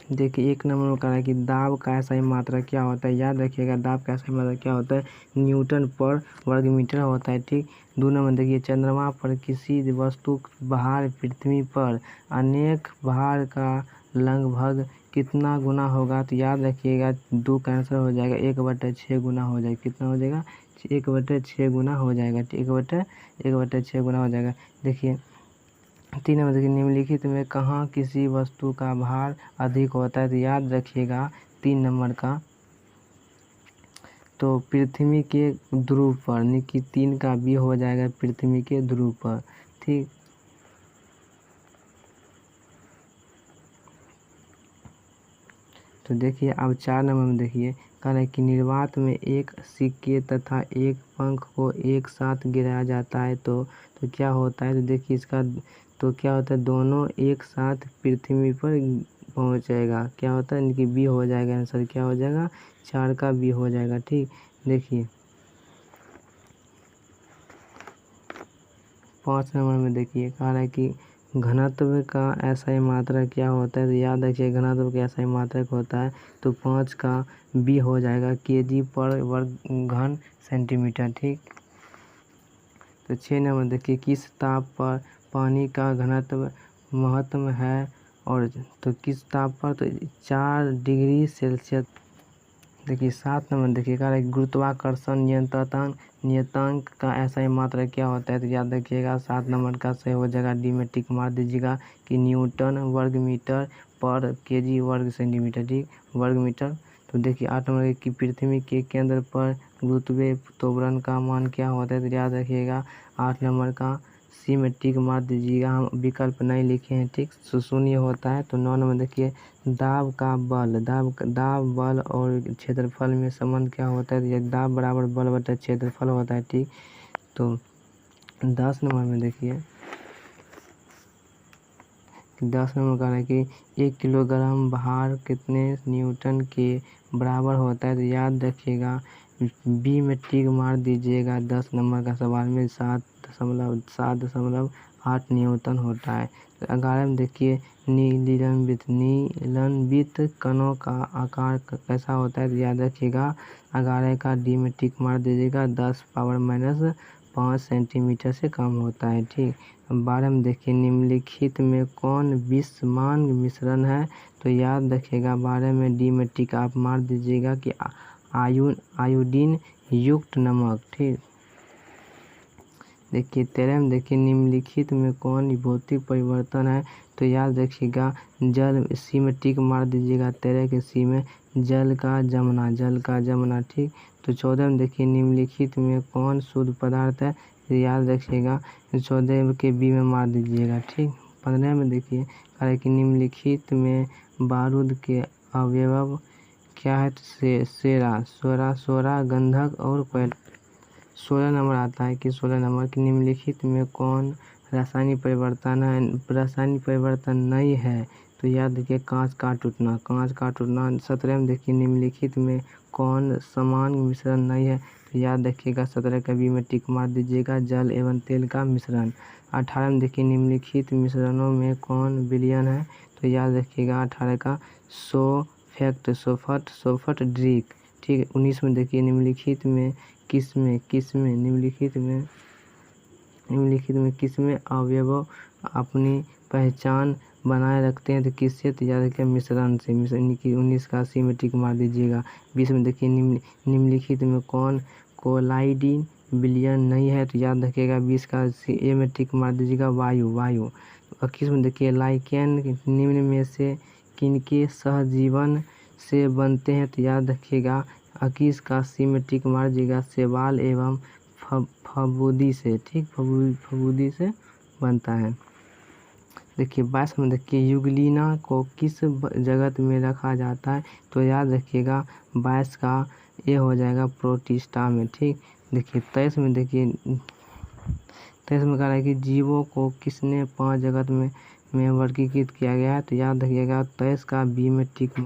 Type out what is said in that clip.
देखिए 1 नंबर में कह रहा है कि दाब का SI मात्रा क्या होता है। याद रखिएगा दाब का SI मात्रा क्या होता है, न्यूटन पर वर्ग मीटर होता है। ठीक। 2 नंबर देखिए चंद्रमा पर किसी वस्तु भार पृथ्वी पर अनेक भार का लगभग कितना गुना होगा। तो याद रखिएगा 2 का आंसर हो जाएगा 1/6 गुना हो जाएगा। कितना हो जाएगा, 1/6 गुना हो जाएगा। 1/6 गुना हो जाएगा। देखिए 3 नंबर देखिए निम्नलिखित में कहाँ किसी वस्तु का भार अधिक होता है। तो याद रखिएगा 3 नंबर का, तो पृथ्वी के ध्रुव पर, यानी कि 3 का B हो जाएगा पृथ्वी के ध्रुव पर। ठीक। तो देखिए अब 4 नंबर में देखिए कह रहा है कि निर्वात में एक सिक्के तथा एक पंख को एक साथ गिराया जाता है तो क्या होता है। तो देखिए इसका तो क्या होता है, दोनों एक साथ पृथ्वी पर पहुंचेगा। क्या होता है, इनकी B हो जाएगा आंसर। क्या हो जाएगा, 4 का B हो जाएगा। ठीक। देखिए 5 नंबर में देखिए कह रहा है कि घनत्व का SI मात्रक क्या होता है। तो याद रखिए घनत्व का SI मात्रक होता है तो 5 का B हो जाएगा kg/घन सेंटीमीटर। ठीक। तो 6 नंबर देखिए किस ताप पर पानी का घनत्व महत्तम है, और तो किस ताप पर, तो 4 डिग्री सेल्सियस। देखिए 7 नंबर देखिए कह रहा है गुरुत्वाकर्षण नियतांक का SI मात्रा क्या होता है। तो याद रखिएगा 7 नंबर का सही हो जाएगा, D में टिक मार दीजिएगा कि न्यूटन वर्ग मीटर पर kg वर्ग सेंटीमीटर। ठीक, वर्ग मीटर। तो देखिए 8 नंबर की पृथ्वी के केंद्र पर गुरुत्वीय त्वरण का मान क्या होता है। तो याद रखिएगा 8 नंबर का C में टिक मार दीजिएगा, हम विकल्प नहीं लिखे हैं। ठीक, शून्य होता है। तो 9 नंबर देखिए दाब का बल, दाब बल और क्षेत्रफल में संबंध क्या होता है। तो ये दाब बराबर बल बटा क्षेत्रफल होता है। ठीक। तो 10 नंबर में देखिए 10 नंबर का है कि 1 किलोग्राम भार कितने न्यूटन के बराबर होता है। तो याद रखिएगा B में टिक मार दीजिएगा 10 नंबर का सवाल में 7.8 न्यूटन होता है। तो 11 में देखिए नीलनवित कणों का आकार कैसा होता है। तो याद रखिएगा 11 का D में टिक मार दीजिएगा 10⁻⁵ सेंटीमीटर से कम होता है। ठीक। 12 में देखिए निम्नलिखित में कौन विषमान मिश्रण है। तो याद रखिएगा 12 में D में टिक आप मार दीजिएगा कि आयोडीन युक्त नमक। ठीक। देखिए 13 में देखिए निम्नलिखित में कौन भौतिक परिवर्तन है। तो याद रखिएगा जल, C में टिक मार दीजिएगा 13 के C में जल का जमना। ठीक। तो 14 में देखिए निम्नलिखित में कौन शुद्ध पदार्थ है। तो याद रखिएगा 14 के B में मार दीजिएगा। ठीक। 15 में देखिए कह रहा कि निम्नलिखित में बारूद के अवयव क्या है। सोरा गंधक और कोयला। 16 नंबर आता है कि 16 नंबर की निम्नलिखित में कौन रासायनिक परिवर्तन नहीं है। तो याद रखिए कांच का टूटना। 17 में देखिए निम्नलिखित में कौन समान मिश्रण नहीं है। तो याद रखिएगा 17 का B में टिक मार दीजिएगा जल एवं तेल का मिश्रण। 18 में देखिए निम्नलिखित मिश्रणों में कौन विलयन है। तो याद रखिएगा 18 का सोफट ड्रिक। ठीक। 19 में देखिए निम्नलिखित में किसमें अवयव अपनी पहचान बनाए रखते हैं। तो किससे, तो याद रखिए मिश्रण से। 19 का C में टिक मार दीजिएगा। 20 में देखिए निम्नलिखित में कौन कोलाइडिन विलयन नहीं है। तो याद रखिएगा 20 का A में टिक मार दीजिएगा वायु। 21 में देखिए लाइकेन निम्न में से किनके सहजीवन से बनते हैं। तो याद रखिएगा 21 का C में टिक मार दीजिएगा शैवाल एवं फफूंदी से। ठीक, फफूंदी से बनता है। देखिए 22 में देखिए युगलिना को किस जगत में रखा जाता है। तो याद रखिएगा 22 का A हो जाएगा प्रोटिस्टा में। ठीक। देखिए 23 में देखिए 23 में कह रहा है कि जीवों को किसने 5 जगत में वर्गीकृत किया गया है। तो याद रखिएगा 23 का B में टिक